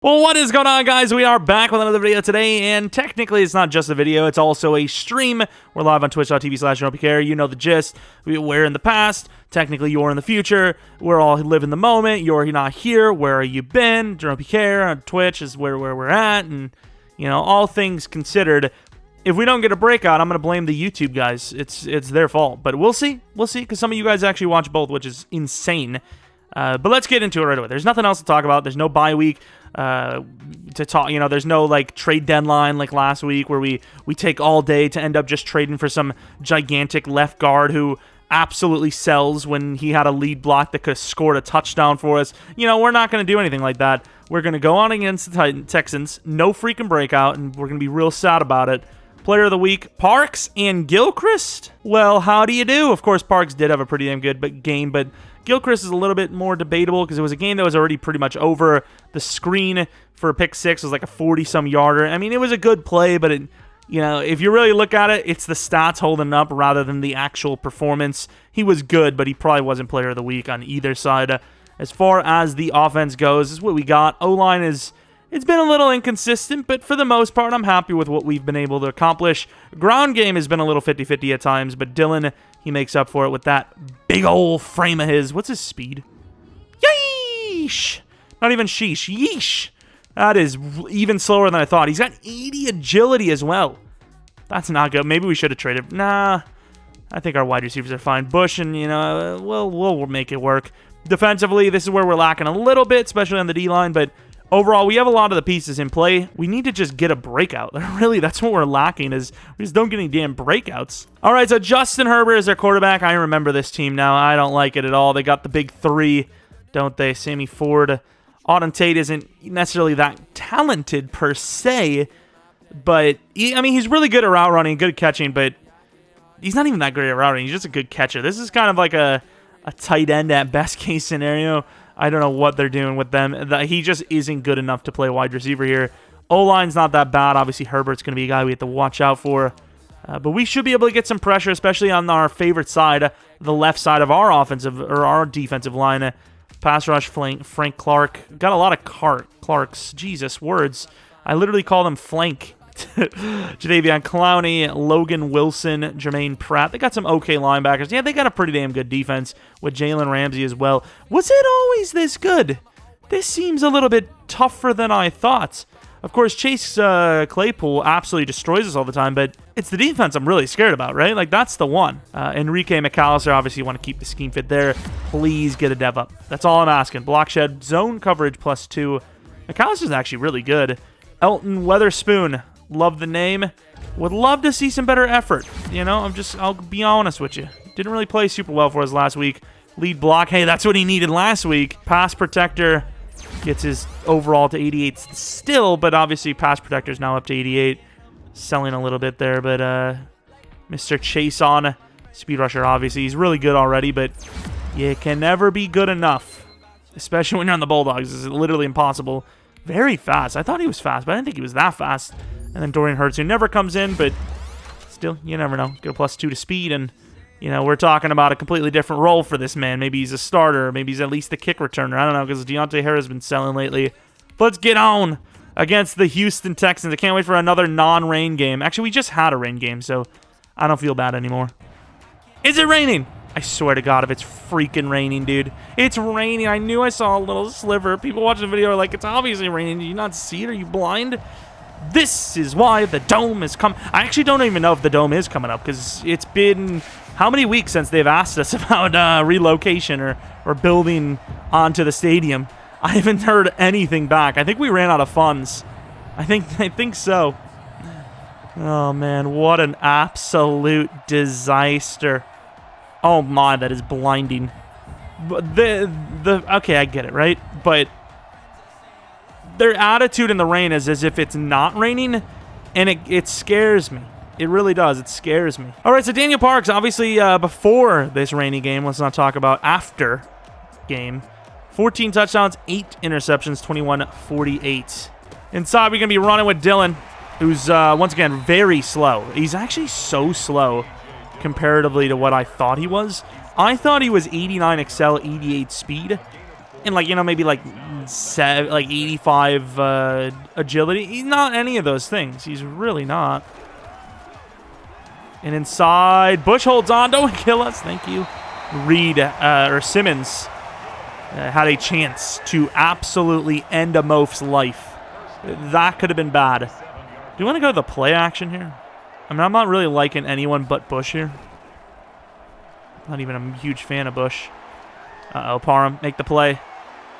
Well, what is going on, guys? We are back with another video today, and technically it's not just a video, it's also a stream. We're live on twitch.tv/Jeromepkr. You know the gist. We're in the past, technically you're in the future. We're all live in the moment. You're not here. Where have you been? Jeromepkr on Twitch is where we're at, and, you know, all things considered, if we don't get a breakout, I'm going to blame the YouTube guys. It's their fault, but we'll see. We'll see, because some of you guys actually watch both, which is insane. But let's get into it right away. There's nothing else to talk about. There's no bye week to talk. You know, there's no like trade deadline like last week where we take all day to end up just trading for some gigantic left guard who absolutely sells when he had a lead block that could have scored a touchdown for us. You know, we're not going to do anything like that. We're going to go on against the Texans. No freaking breakout, and we're going to be real sad about it. Player of the week, Parks and Gilchrist. Well, how do you do? Of course, Parks did have a pretty damn good game, but Gilchrist is a little bit more debatable because it was a game that was already pretty much over. The screen for a pick six was like a 40-some yarder. I mean, it was a good play, but it, you know, if you really look at it, it's the stats holding up rather than the actual performance. He was good, but he probably wasn't player of the week on either side. As far as the offense goes, this is what we got. O-line is... It's been a little inconsistent, but for the most part, I'm happy with what we've been able to accomplish. Ground game has been a little 50-50 at times, but Dylan, he makes up for it with that big old frame of his. What's his speed? Yeesh! Not even sheesh. Yeesh! That is even slower than I thought. He's got 80 agility as well. That's not good. Maybe we should have traded. Nah. I think our wide receivers are fine. Bush and, you know, we'll make it work. Defensively, this is where we're lacking a little bit, especially on the D-line, but overall, we have a lot of the pieces in play. We need to just get a breakout. Really, that's what we're lacking, is we just don't get any damn breakouts. All right, so Justin Herbert is their quarterback. I remember this team now. I don't like it at all. They got the big three, don't they? Sammy Ford. Auden Tate isn't necessarily that talented per se, but, I mean, he's really good at route running, good at catching, but he's not even that great at route running. He's just a good catcher. This is kind of like a tight end at best case scenario. I don't know what they're doing with them. He just isn't good enough to play wide receiver here. O-line's not that bad. Obviously, Herbert's going to be a guy we have to watch out for. But we should be able to get some pressure, especially on our favorite side, the left side of our offensive or our defensive line. Pass rush flank, Frank Clark. Got a lot of Clarks. Jesus, words. I literally call them flank. Jadeveon Clowney, Logan Wilson, Jermaine Pratt. They got some okay linebackers. Yeah, they got a pretty damn good defense with Jalen Ramsey as well. Was it always this good? This seems a little bit tougher than I thought. Of course, Chase Claypool absolutely destroys us all the time, but it's the defense I'm really scared about, right? Like, that's the one. Enrique McAllister, obviously you want to keep the scheme fit there. Please get a dev up. That's all I'm asking. Block shed, zone coverage +2. McAllister's actually really good. Elton Weatherspoon. Love the name. Would love to see some better effort. You know, I'll be honest with you. Didn't really play super well for us last week. Lead block. Hey, that's what he needed last week. Pass protector gets his overall to 88 still, but obviously pass protector is now up to 88. Selling a little bit there, but Mr. Chase on. Speed rusher, obviously. He's really good already, but you can never be good enough. Especially when you're on the Bulldogs. It's literally impossible. Very fast. I thought he was fast, but I didn't think he was that fast. And then Dorian Hurts, who never comes in, but still, you never know. Get a +2 to speed, and, you know, we're talking about a completely different role for this man. Maybe he's a starter. Maybe he's at least the kick returner. I don't know, because Deontay Harris has been selling lately. Let's get on against the Houston Texans. I can't wait for another non-rain game. Actually, we just had a rain game, so I don't feel bad anymore. Is it raining? I swear to God, if it's freaking raining, dude. It's raining. I knew I saw a little sliver. People watching the video are like, it's obviously raining. Did you not see it? Are you blind? This is why the dome is coming. I actually don't even know if the dome is coming up, because it's been how many weeks since they've asked us about relocation or building onto the stadium. I haven't heard anything back. I think we ran out of funds. I think so. Oh, man, what an absolute disaster. Oh, my, that is blinding. Okay, I get it, right? But their attitude in the rain is as if it's not raining, and it scares me. It really does. It scares me. All right, so Daniel Parks, obviously before this rainy game, let's not talk about after game. 14 touchdowns, 8 interceptions, 21-48. Inside, we're going to be running with Dylan, who's, once again, very slow. He's actually so slow comparatively to what I thought he was. I thought he was 89 Excel, 88 speed. And, like, you know, maybe, like, like 85 agility. He's not any of those things. He's really not. And inside, Bush holds on. Don't kill us. Thank you. or Simmons had a chance to absolutely end a Mof's life. That could have been bad. Do you want to go to the play action here? I mean, I'm not really liking anyone but Bush here. Not even a huge fan of Bush. Uh-oh, Parham, make the play.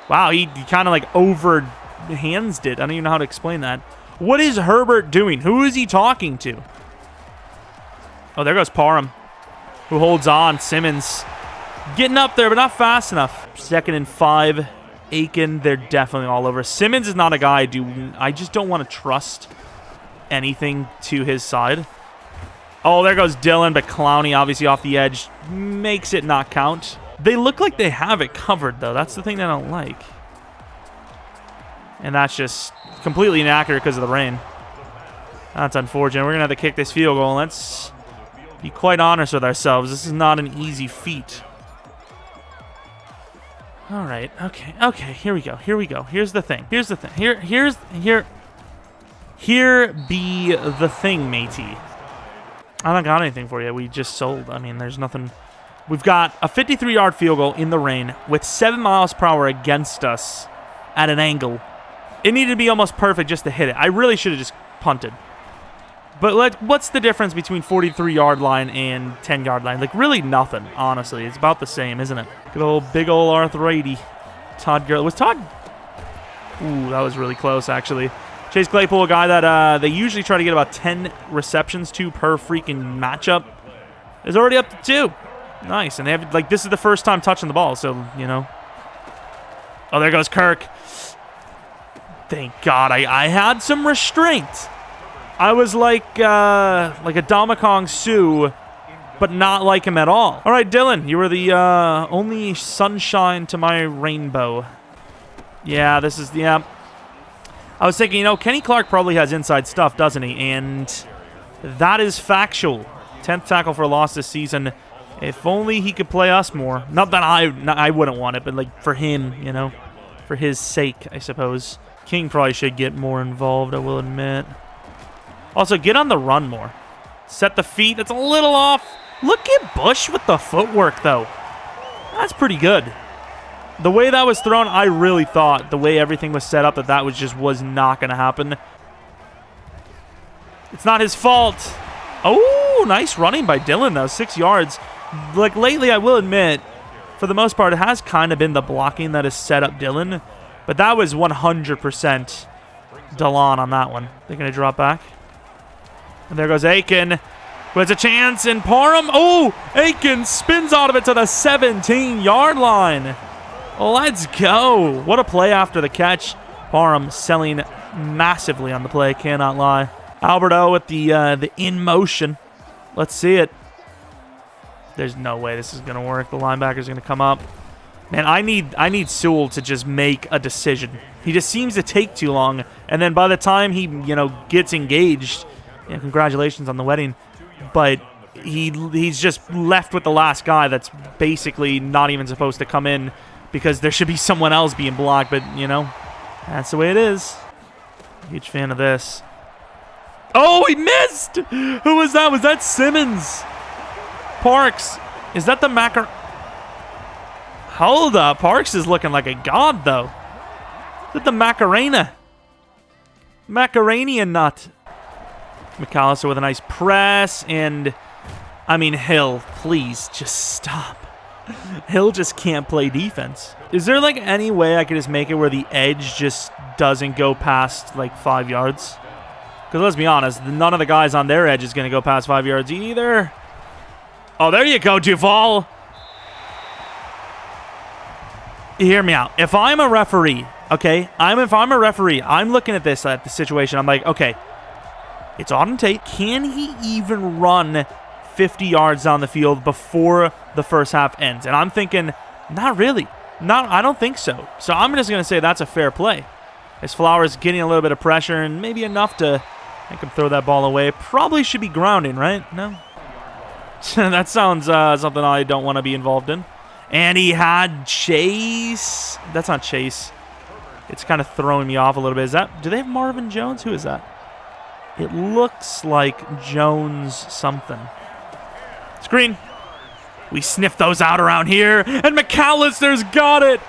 Wow, he kind of like overhands it. I don't even know how to explain that. What is Herbert doing? Who is he talking to? Oh, there goes Parham, who holds on. Simmons getting up there, but not fast enough. 2nd and 5. Aiken, they're definitely all over. Simmons is not a guy I just don't want to trust anything to his side. Oh, there goes Dylan, but Clowney obviously off the edge makes it not count. They look like they have it covered, though. That's the thing that I don't like. And that's just completely inaccurate because of the rain. That's unfortunate. We're going to have to kick this field goal. Let's be quite honest with ourselves. This is not an easy feat. All right. Okay. Here we go. Here's the thing. Here be the thing, matey. I don't got anything for you. We just sold. I mean, there's nothing. We've got a 53-yard field goal in the rain with 7 miles per hour against us at an angle. It needed to be almost perfect just to hit it. I really should have just punted. But what's the difference between 43-yard line and 10-yard line? Like, really nothing, honestly. It's about the same, isn't it? Good old big old arthritis. Todd Gurley. Was Todd? Ooh, that was really close, actually. Chase Claypool, a guy that they usually try to get about 10 receptions to per freaking matchup, is already up to 2. Nice. And they have, like, this is the first time touching the ball, so, you know. Oh, there goes Kirk. Thank God I had some restraint. I was like a Domikong Su, but not like him at all. All right, Dylan, you were the only sunshine to my rainbow. Yeah, this is, yeah. I was thinking, you know, Kenny Clark probably has inside stuff, doesn't he? And that is factual. 10th tackle for a loss this season. If only he could play us more. Not that I wouldn't want it, but like for him, you know, for his sake, I suppose. King probably should get more involved, I will admit. Also, get on the run more. Set the feet. It's a little off. Look at Bush with the footwork, though. That's pretty good. The way that was thrown, I really thought the way everything was set up that was not going to happen. It's not his fault. Oh, nice running by Dylan, though. 6 yards. Like, lately, I will admit, for the most part, it has kind of been the blocking that has set up Dylan. But that was 100% Delon on that one. They're going to drop back. And there goes Aiken, who has a chance, and Parham. Oh, Aiken spins out of it to the 17-yard line. Let's go. What a play after the catch. Parham selling massively on the play, cannot lie. Alberto with the in motion. Let's see it. There's no way this is going to work. The linebacker's going to come up. Man, I need Sewell to just make a decision. He just seems to take too long, and then by the time he, you know, gets engaged, you know, congratulations on the wedding, but he's just left with the last guy that's basically not even supposed to come in because there should be someone else being blocked, but, you know, that's the way it is. Huge fan of this. Oh, he missed! Who was that? Was that Simmons? Parks. Is that the Macar... Hold up. Parks is looking like a god, though. Is that the Macarena? Macarena nut. McAllister with a nice press, and, I mean, Hill, please, just stop. Hill just can't play defense. Is there, like, any way I could just make it where the edge just doesn't go past, like, 5 yards? Because let's be honest, none of the guys on their edge is going to go past 5 yards either. Oh, there you go, Duval. Hear me out. If I'm a referee, okay, if I'm a referee, I'm looking at this, at the situation, I'm like, okay, it's on tape. Can he even run 50 yards down the field before the first half ends? And I'm thinking, not really. I don't think so. So I'm just going to say that's a fair play. As Flowers getting a little bit of pressure and maybe enough to make him throw that ball away. Probably should be grounding, right? No? That sounds something I don't want to be involved in. And he had Chase. That's not Chase. it's kind of throwing me off a little bit. Is that, do they have Marvin Jones? Who is that? It looks like Jones something. Screen. We sniff those out around here, and McAllister's got it.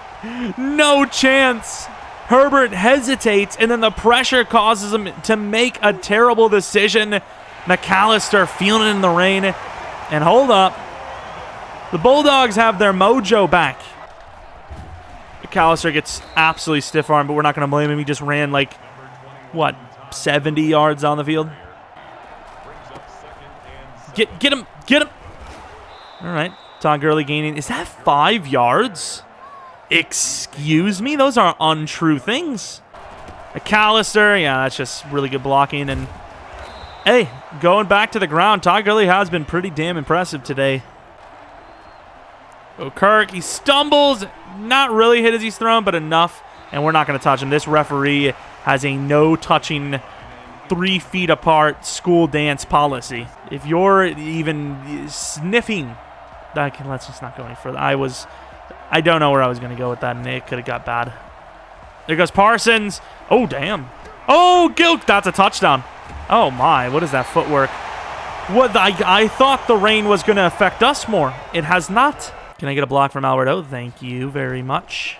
No chance. Herbert hesitates, and then the pressure causes him to make a terrible decision. McAllister feeling it in the rain. And hold up. The Bulldogs have their mojo back. McAllister gets absolutely stiff-armed, but we're not going to blame him. He just ran like, what, 70 yards down the field? Get him. Get him. All right. Todd Gurley gaining. Is that 5 yards? Excuse me? Those are untrue things. McAllister. Yeah, that's just really good blocking. And, hey, going back to the ground, Todd Gurley has been pretty damn impressive today. Kirk, he stumbles. Not really hit as he's thrown, but enough. And we're not going to touch him. This referee has a no-touching 3 feet apart school dance policy. If you're even sniffing, let's just not go any further. I don't know where I was going to go with that, and it could have got bad. There goes Parsons. Oh, damn. Oh, Gilk. That's a touchdown. Oh, my. What is that footwork? What? I thought the rain was going to affect us more. It has not. Can I get a block from Alberto? Thank you very much.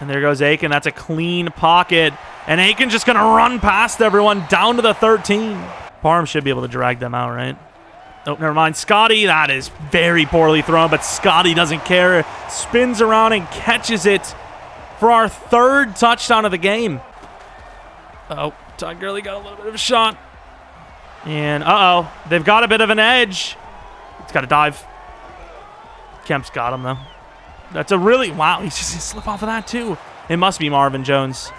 And there goes Aiken. That's a clean pocket. And Aiken's just going to run past everyone down to the 13. Parham should be able to drag them out, right? Oh, never mind. Scotty, that is very poorly thrown, but Scotty doesn't care. Spins around and catches it for our 3rd touchdown of the game. Oh, Todd Gurley got a little bit of a shot. And, they've got a bit of an edge. It's got to dive. Kemp's got him, though. That's a really... Wow, he's just going to slip off of that, too. It must be Marvin Jones,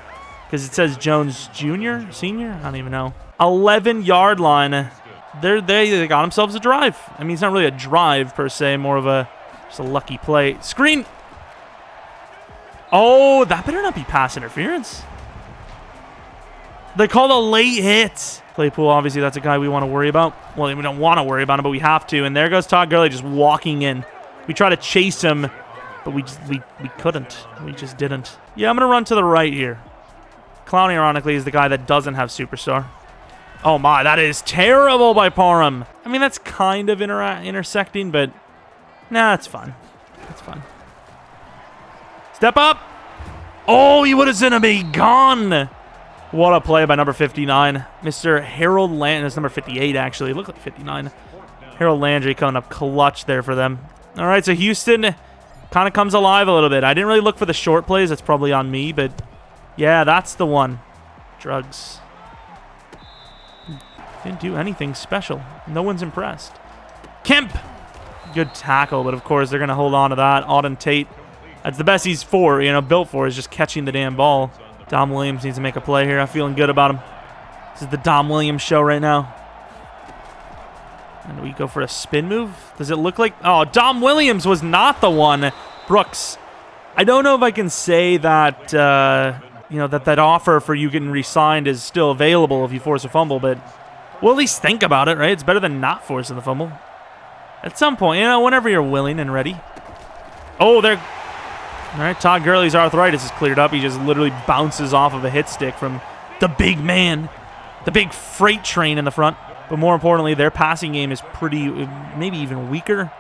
because it says Jones Jr., Senior? I don't even know. 11-yard line. They got themselves a drive. I mean, it's not really a drive, per se. More of just a lucky play. Screen. Oh, that better not be pass interference. They called a late hit. Claypool, obviously, that's a guy we want to worry about. Well, we don't want to worry about him, but we have to. And there goes Todd Gurley just walking in. We try to chase him, but we couldn't. We just didn't. Yeah, I'm going to run to the right here. Clowney, ironically, is the guy that doesn't have Superstar. Oh, my. That is terrible by Parham. I mean, that's kind of intersecting, but nah, it's fun. It's fun. Step up. Oh, he would have sent him be gone. What a play by number 59. Mr. Harold Landry. That's number 58, actually. It looked like 59. Harold Landry coming up clutch there for them. All right, so Houston kind of comes alive a little bit. I didn't really look for the short plays. That's probably on me, but yeah, that's the one. Drugs. Didn't do anything special. No one's impressed. Kemp. Good tackle, but of course they're going to hold on to that. Auden Tate. That's the best he's built for, is just catching the damn ball. Dom Williams needs to make a play here. I'm feeling good about him. This is the Dom Williams show right now. And we go for a spin move. Does it look like... Oh, Dom Williams was not the one. Brooks. I don't know if I can say that, that offer for you getting re-signed is still available if you force a fumble, but we'll at least think about it, right? It's better than not forcing the fumble. At some point, whenever you're willing and ready. Oh, they're... All right, Todd Gurley's arthritis is cleared up. He just literally bounces off of a hit stick from the big man, the big freight train in the front. But more importantly, their passing game is pretty, maybe even weaker.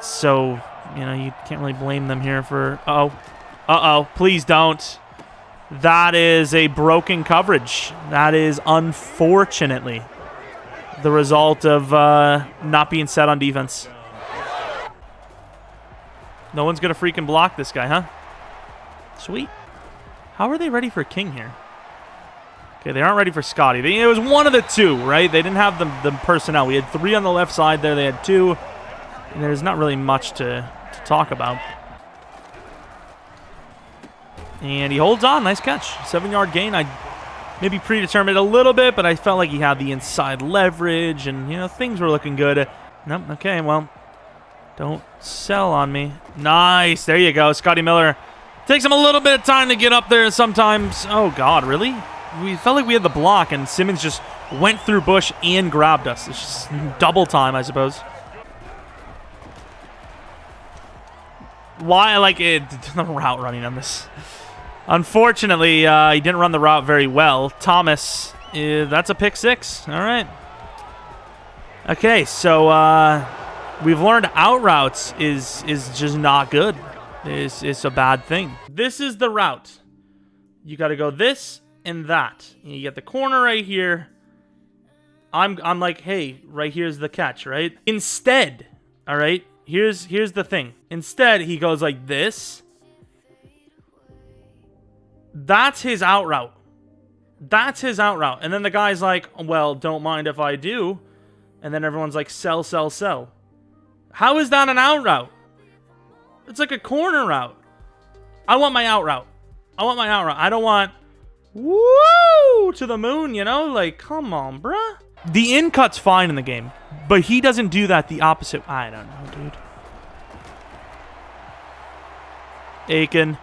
So, you can't really blame them here for... Uh-oh. Please don't. That is a broken coverage. That is, unfortunately, the result of not being set on defense. No one's going to freaking block this guy, huh? Sweet. How are they ready for King here? Okay, they aren't ready for Scotty. It was one of the two, right? They didn't have the personnel. We had 3 on the left side there. They had 2. And there's not really much to talk about. And he holds on. Nice catch. 7-yard gain. I maybe predetermined a little bit, but I felt like he had the inside leverage. And, things were looking good. Nope. Okay, well... Don't sell on me. Nice. There you go. Scotty Miller. Takes him a little bit of time to get up there sometimes. Oh, God. Really? We felt like we had the block, and Simmons just went through Bush and grabbed us. It's just double time, I suppose. Why, like, the route running on this. Unfortunately, he didn't run the route very well. Thomas, that's a pick 6. All right. Okay, so we've learned out routes is just not good. It's a bad thing. This is the route. You got to go this and that. You get the corner right here. I'm like, hey, right here's the catch, right? Instead, all right, here's the thing. Instead, he goes like this. That's his out route. That's his out route. And then the guy's like, well, don't mind if I do. And then everyone's like, sell, sell, sell. How is that an out route? It's like a corner route. I want my out route. I want my out route. I don't want woo to the moon, you know? Like, come on, bruh. The in cut's fine in the game, but he doesn't do that the opposite. I don't know, dude. Aiken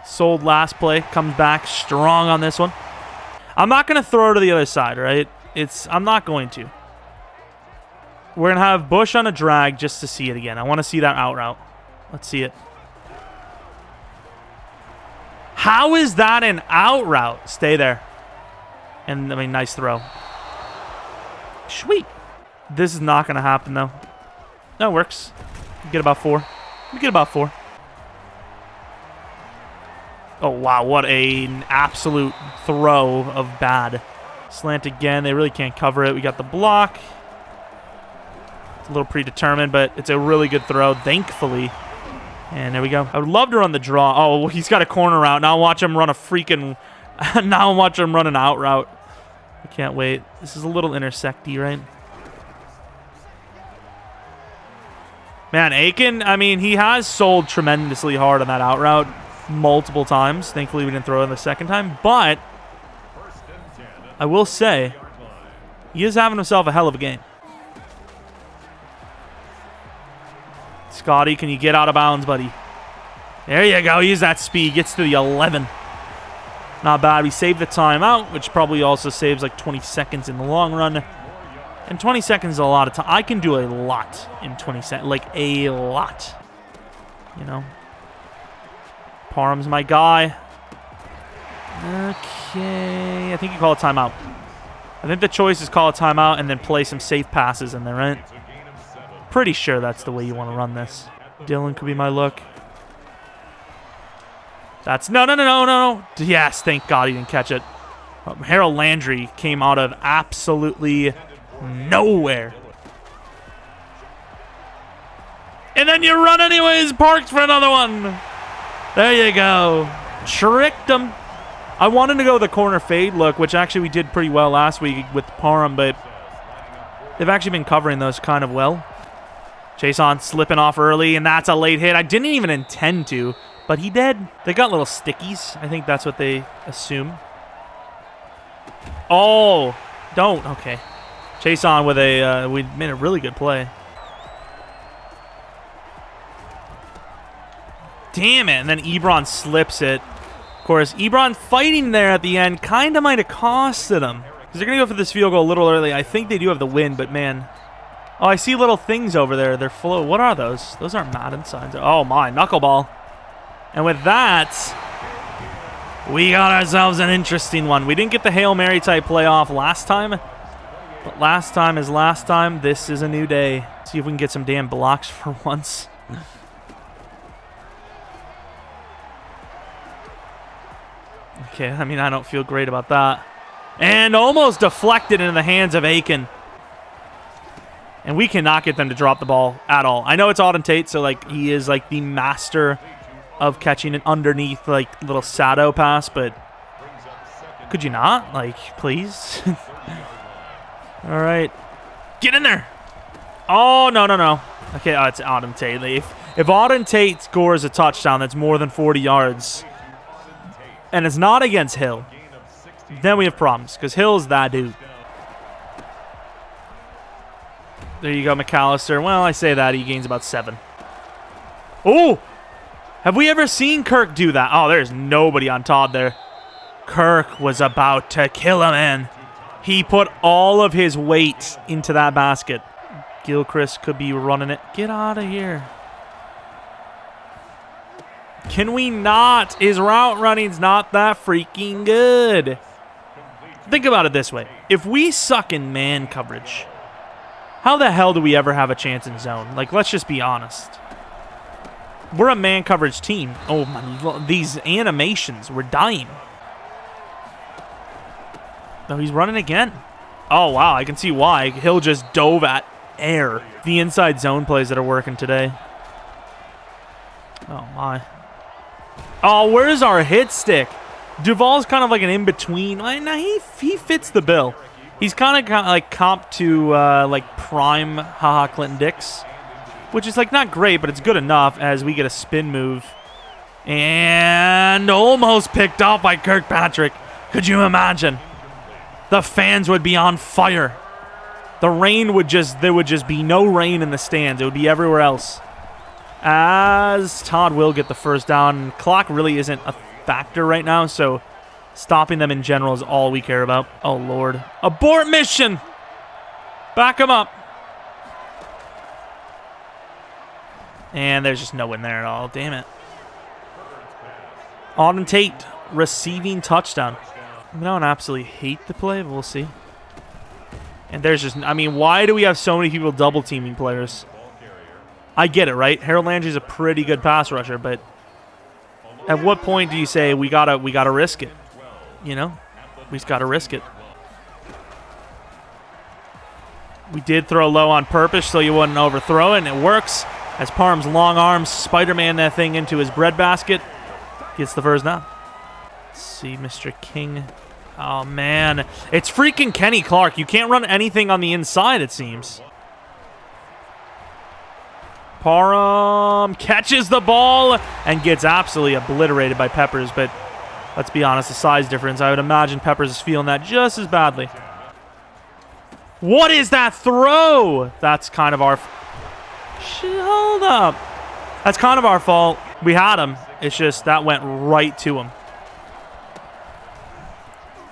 sold last play, comes back strong on this one. I'm not going to throw to the other side, right? I'm not going to. We're going to have Bush on a drag just to see it again. I want to see that out route. Let's see it. How is that an out route? Stay there. And, I mean, nice throw. Sweet. This is not going to happen, though. That works. We get about 4. We get about 4. Oh, wow. What an absolute throw of bad. Slant again. They really can't cover it. We got the block. It's a little predetermined, but it's a really good throw, thankfully. And there we go. I would love to run the draw. Oh, he's got a corner route. Now watch him run a freaking... now watch him run an out route. I can't wait. This is a little intersecty, right? Man, Aiken, I mean, he has sold tremendously hard on that out route multiple times. Thankfully, we didn't throw it the second time. But I will say, he is having himself a hell of a game. Scotty, can you get out of bounds, buddy? There you go. Use that speed. Gets to the 11. Not bad. We saved the timeout, which probably also saves like 20 seconds in the long run. And 20 seconds is a lot of time. I can do a lot in 20 seconds. Like, a lot. You know? Parham's my guy. Okay. I think you call a timeout. I think the choice is call a timeout and then play some safe passes in there, right? Pretty sure that's the way you want to run this. Dylan could be my look. That's no. Yes, thank God he didn't catch it. Harold Landry came out of absolutely nowhere. And then you run anyways, Parks for another one. There you go. Tricked him. I wanted to go the corner fade look, which actually we did pretty well last week with Parham, but they've actually been covering those kind of well. Chase on slipping off early, and that's a late hit. I didn't even intend to, but he did. They got little stickies. I think that's what they assume. Oh, don't. Okay. Chase on with a, we made a really good play. Damn it. And then Ebron slips it. Of course, Ebron fighting there at the end kind of might have costed him. Because they're going to go for this field goal a little early. I think they do have the win, but man. Oh, I see little things over there. They're full of, what are those? Those aren't Madden signs. Oh my, knuckleball. And with that, we got ourselves an interesting one. We didn't get the Hail Mary type playoff last time. But last time is last time. This is a new day. See if we can get some damn blocks for once. Okay, I mean, I don't feel great about that. And almost deflected into the hands of Aiken. And we cannot get them to drop the ball at all. I know it's Auden Tate, so like he is like the master of catching it underneath like little Sato pass, but could you not? Like, please. All right. Get in there. Oh, no. Okay, it's Auden Tate. If Auden Tate scores a touchdown that's more than 40 yards, and it's not against Hill, then we have problems, because Hill's that dude. There you go, McAllister. Well, I say that. He gains about 7. Oh! Have we ever seen Kirk do that? Oh, there's nobody on Todd there. Kirk was about to kill him, man. He put all of his weight into that basket. Gilchrist could be running it. Get out of here. Can we not? His route running's not that freaking good. Think about it this way. If we suck in man coverage, how the hell do we ever have a chance in zone? Like, let's just be honest. We're a man coverage team. Oh, my, these animations, we're dying. No, he's running again. Oh, wow, I can see why. Hill just dove at air. The inside zone plays that are working today. Oh, my. Oh, where's our hit stick? Duvall's kind of like an in-between. Nah, he fits the bill. He's kind of like comp to like prime haha Clinton Dix, which is like not great, but it's good enough as we get a spin move. And almost picked off by Kirkpatrick. Could you imagine? The fans would be on fire. The rain would there would just be no rain in the stands. It would be everywhere else. As Todd will get the first down. Clock really isn't a factor right now, so stopping them in general is all we care about. Oh, Lord. Abort mission! Back him up. And there's just no one there at all. Damn it. Auden Tate receiving touchdown. I don't absolutely hate the play, but we'll see. And there's just, I mean, why do we have so many people double teaming players? I get it, right? Harold Landry's a pretty good pass rusher, but at what point do you say we gotta risk it? You know, we just gotta risk it. We did throw low on purpose so you wouldn't overthrow it, and it works. As Parham's long arms Spider-Man that thing into his breadbasket, gets the first down. Let's see, Mr. King. Oh man, it's freaking Kenny Clark. You can't run anything on the inside, it seems. Parham catches the ball and gets absolutely obliterated by Peppers, but let's be honest, the size difference, I would imagine Peppers is feeling that just as badly. What is that throw? That's kind of our... Hold up. That's kind of our fault. We had him. It's just that went right to him.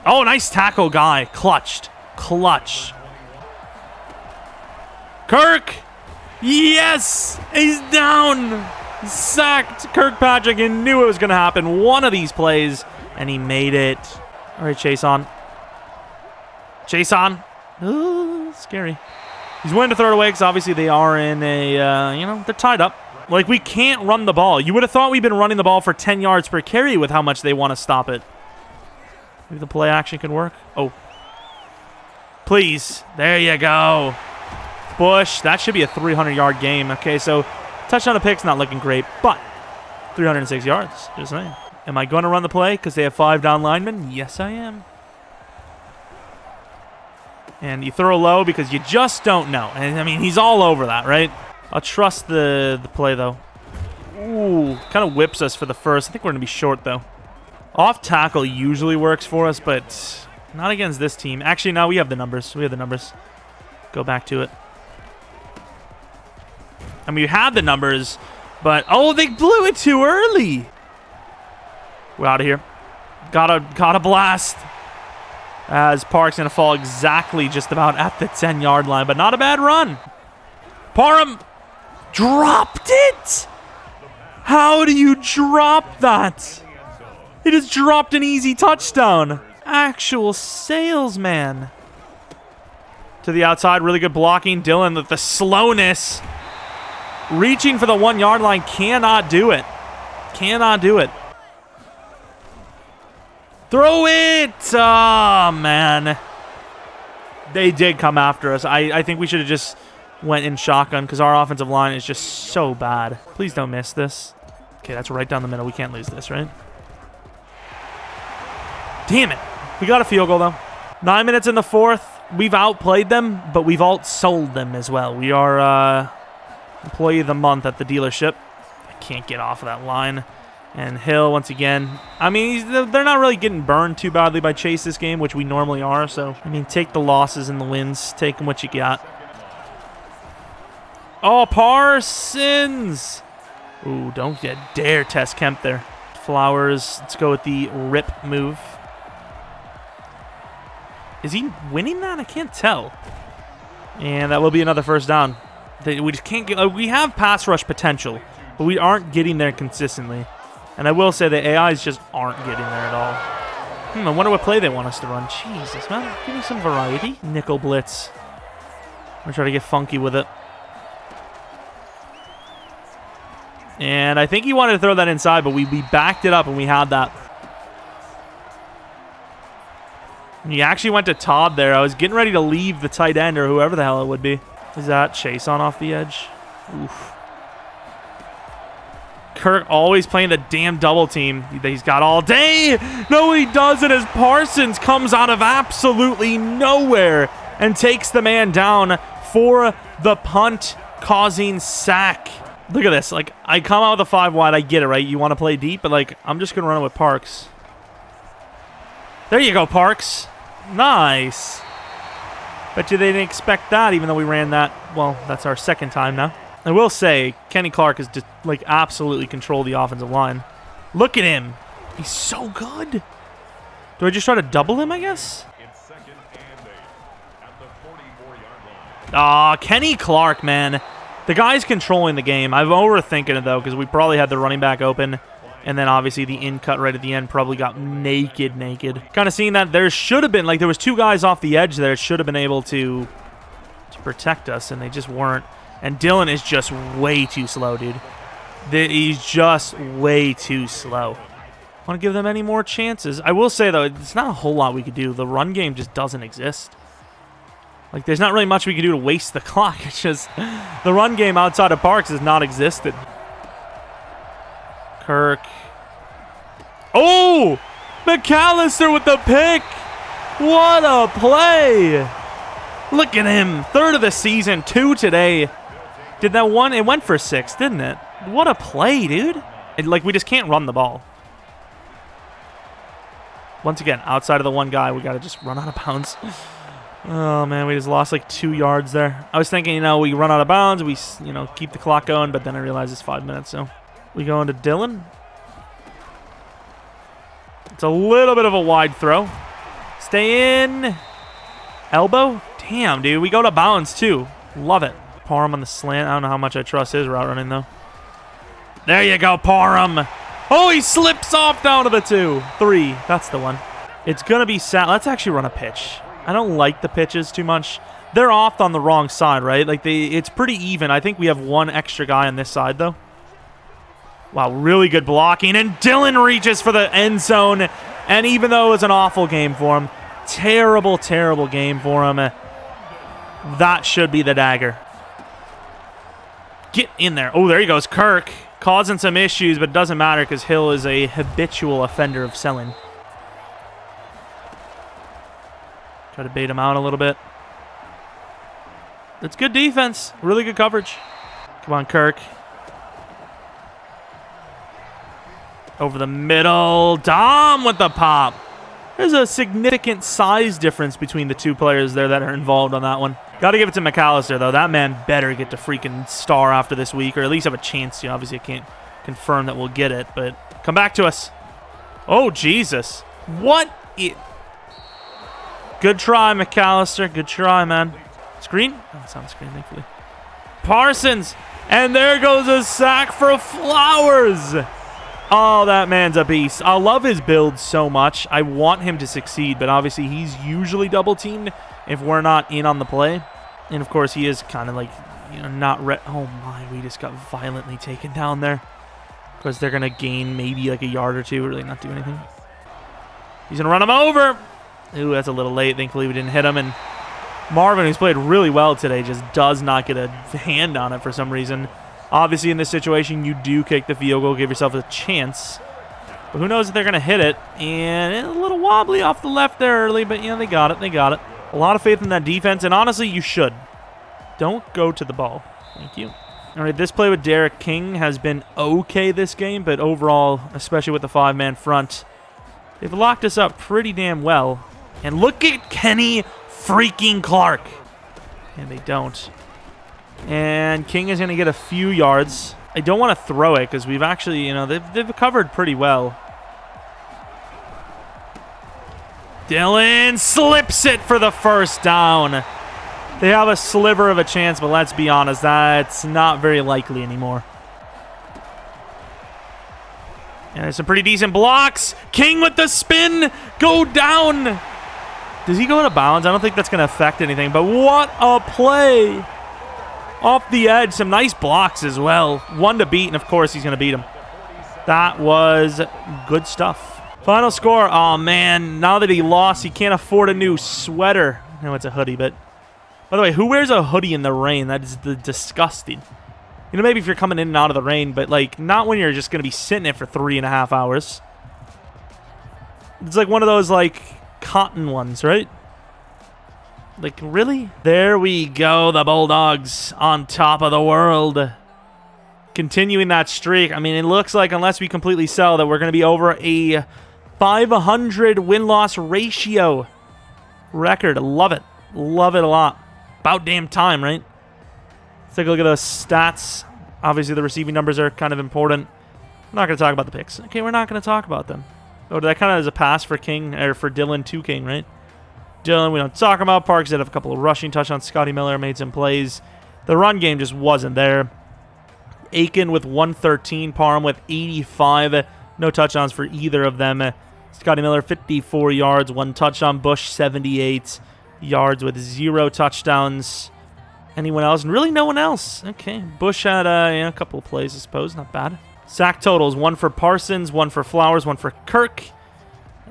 Oh, nice tackle, guy. Clutched. Clutch. Kirk! Yes! He's down! Sacked Kirkpatrick and knew it was going to happen. One of these plays, and he made it. All right, Chase on. Chase on. Ooh, scary. He's willing to throw it away because obviously they are in a, you know, they're tied up. Like, we can't run the ball. You would have thought we'd been running the ball for 10 yards per carry with how much they want to stop it. Maybe the play action can work. Oh. Please. There you go. Bush. That should be a 300-yard game. Okay, so touchdown to pick's not looking great, but 306 yards. Just saying. Am I going to run the play because they have 5 down linemen? Yes, I am. And you throw low because you just don't know. And I mean, he's all over that, right? I'll trust the play, though. Ooh, kind of whips us for the first. I think we're going to be short, though. Off tackle usually works for us, but not against this team. Actually, no, we have the numbers. We have the numbers. Go back to it. I mean, we had the numbers, but... Oh, they blew it too early. We're out of here. Got a blast. As Park's going to fall exactly just about at the 10-yard line, but not a bad run. Parham dropped it. How do you drop that? It has dropped an easy touchdown. Actual salesman. To the outside, really good blocking. Dylan with the slowness. Reaching for the 1-yard line, cannot do it. Cannot do it. Throw it! Oh, man. They did come after us. I think we should have just went in shotgun because our offensive line is just so bad. Please don't miss this. Okay, that's right down the middle. We can't lose this, right? Damn it. We got a field goal, though. 9 minutes in the fourth. We've outplayed them, but we've outsold them as well. We are employee of the month at the dealership. I can't get off of that line. And Hill, once again, I mean, they're not really getting burned too badly by Chase this game, which we normally are. So, I mean, take the losses and the wins. Take them what you got. Oh, Parsons. Ooh, don't you dare test Kemp there. Flowers, let's go with the rip move. Is he winning that? I can't tell. And that will be another first down. We just can't get... we have pass rush potential, but we aren't getting there consistently. And I will say the AIs just aren't getting there at all. I wonder what play they want us to run. Jesus, man. Give me some variety. Nickel blitz. I'm going to try to get funky with it. And I think he wanted to throw that inside, but we backed it up and we had that. He actually went to Todd there. I was getting ready to leave the tight end or whoever the hell it would be. Is that Chase on off the edge? Oof. Kirk always playing the damn double team that he's got all day. No, he doesn't, as Parsons comes out of absolutely nowhere and takes the man down for the punt, causing sack. Look at this. Like, I come out with a 5 wide. I get it, right? You want to play deep, but, like, I'm just going to run it with Parks. There you go, Parks. Nice. Bet you they didn't expect that, even though we ran that. Well, that's our second time now. I will say, Kenny Clark is just, like, absolutely control the offensive line. Look at him. He's so good. Do I just try to double him, I guess? Aw, Kenny Clark, man. The guy's controlling the game. I'm overthinking it, though, because we probably had the running back open. And then, obviously, the in cut right at the end probably got naked. Kind of seeing that there should have been, like, there was 2 guys off the edge there. Should have been able to protect us, and they just weren't. And Dylan is just way too slow, dude. He's just way too slow. Want to give them any more chances? I will say, though, it's not a whole lot we could do. The run game just doesn't exist. Like, there's not really much we can do to waste the clock. It's just the run game outside of Parks has not existed. Kirk. Oh! McAllister with the pick! What a play! Look at him. 3rd of the season, 2 today. Did that one? It went for 6, didn't it? What a play, dude. Like, we just can't run the ball. Once again, outside of the one guy, we got to just run out of bounds. Oh, man, we just lost like 2 yards there. I was thinking, you know, we run out of bounds, we, you know, keep the clock going, but then I realized it's 5 minutes, so we go into Dylan. It's a little bit of a wide throw. Stay in. Elbow. Damn, dude, we go to bounds, too. Love it. Parham on the slant. I don't know how much I trust his route running, though. There you go, Parham. Oh, he slips off down to the 2. 3. That's the one. It's going to be sad. Let's actually run a pitch. I don't like the pitches too much. They're off on the wrong side, right? Like, it's pretty even. I think we have 1 extra guy on this side, though. Wow, really good blocking. And Dylan reaches for the end zone. And even though it was an awful game for him, terrible game for him, that should be the dagger. Get in there. Oh, there he goes, Kirk. Causing some issues, but it doesn't matter because Hill is a habitual offender of selling. Try to bait him out a little bit. It's good defense. Really good coverage. Come on, Kirk. Over the middle. Dom with the pop. There's a significant size difference between the 2 players there that are involved on that one. Got to give it to McAllister, though. That man better get to freaking star after this week, or at least have a chance to. Obviously, I can't confirm that we'll get it, but come back to us. Oh, Jesus. What? Good try, McAllister. Good try, man. Screen? Oh, it's on the screen, thankfully. Parsons. And there goes a sack for Flowers. Oh, that man's a beast. I love his build so much. I want him to succeed, but obviously he's usually double-teamed if we're not in on the play. And, of course, he is kind of like, you know, not... Oh, my. We just got violently taken down there. Because they're going to gain maybe like a yard or 2, really not do anything. He's going to run him over. Ooh, that's a little late. Thankfully, we didn't hit him. And Marvin, who's played really well today, just does not get a hand on it for some reason. Obviously, in this situation, you do kick the field goal, give yourself a chance. But who knows if they're going to hit it. And a little wobbly off the left there early, but, you know, they got it. They got it. A lot of faith in that defense, and honestly, you should. Don't go to the ball. Thank you. All right, this play with Derek King has been okay this game, but overall, especially with the 5-man front, they've locked us up pretty damn well. And look at Kenny freaking Clark. And they don't. And King is going to get a few yards. I don't want to throw it because we've actually, you know, they've covered pretty well. Dylan slips it for the first down. They have a sliver of a chance, but let's be honest, that's not very likely anymore. And some pretty decent blocks. King with the spin. Go down. Does he go out of bounds? I don't think that's going to affect anything, but what a play. Off the edge. Some nice blocks as well. One to beat, and of course he's going to beat him. That was good stuff. Final score. Oh, man. Now that he lost, he can't afford a new sweater. No, it's a hoodie, but... By the way, who wears a hoodie in the rain? That is disgusting. You know, maybe if you're coming in and out of the rain, but, like, not when you're just going to be sitting in it for 3.5 hours. It's like one of those, like, cotton ones, right? Like, really? There we go. The Bulldogs on top of the world. Continuing that streak. I mean, it looks like, unless we completely sell, that we're going to be over a 500 win-loss ratio record. Love it. Love it a lot. About damn time, right? Let's take a look at those stats. Obviously, the receiving numbers are kind of important. I'm not going to talk about the picks. Okay, we're not going to talk about them. Oh, that kind of is a pass for King, or for Dylan to King, right? Dylan, we don't talk about. Parks did have a couple of rushing touchdowns. Scotty Miller made some plays. The run game just wasn't there. Aiken with 113. Parham with 85. No touchdowns for either of them. Scotty Miller, 54 yards, 1 touchdown. Bush, 78 yards with 0 touchdowns. Anyone else? And really no one else. Okay. Bush had a couple of plays, I suppose. Not bad. Sack totals. 1 for Parsons, 1 for Flowers, 1 for Kirk.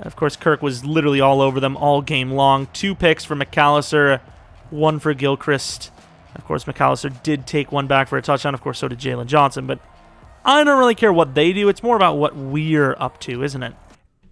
Of course, Kirk was literally all over them all game long. 2 picks for McAllister, 1 for Gilchrist. Of course, McAllister did take 1 back for a touchdown. Of course, so did Jalen Johnson. But I don't really care what they do. It's more about what we're up to, isn't it?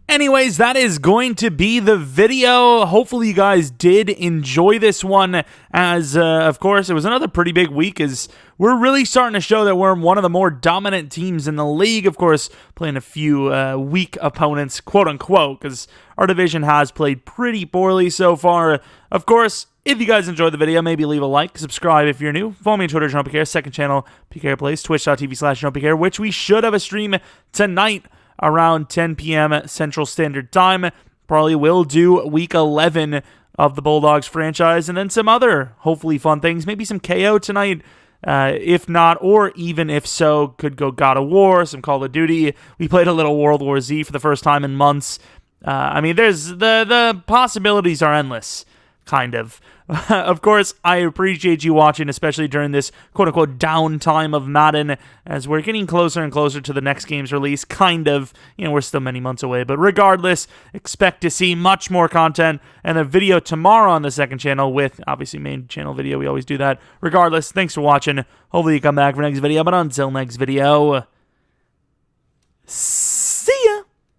Anyways, that is going to be the video. Hopefully you guys did enjoy this one, as, of course, it was another pretty big week, as we're really starting to show that we're one of the more dominant teams in the league. Of course, playing a few weak opponents, quote-unquote, because our division has played pretty poorly so far. Of course, if you guys enjoyed the video, maybe leave a like, subscribe if you're new. Follow me on Twitter, Jeromepkr, second channel, PKR Plays, twitch.tv/Jeromepkr, which we should have a stream tonight around 10 p.m. Central Standard Time. Probably will do week 11 of the Bulldogs franchise, and then some other hopefully fun things. Maybe some KO tonight, if not, or even if so, could go God of War, some Call of Duty. We played a little World War Z for the first time in months. I mean, there's the possibilities are endless, kind of. Of course, I appreciate you watching, especially during this quote-unquote downtime of Madden, as we're getting closer and closer to the next game's release, kind of. You know, we're still many months away, but regardless, expect to see much more content, and a video tomorrow on the second channel with, obviously, main channel video. We always do that. Regardless, thanks for watching. Hopefully you come back for next video, but until next video, see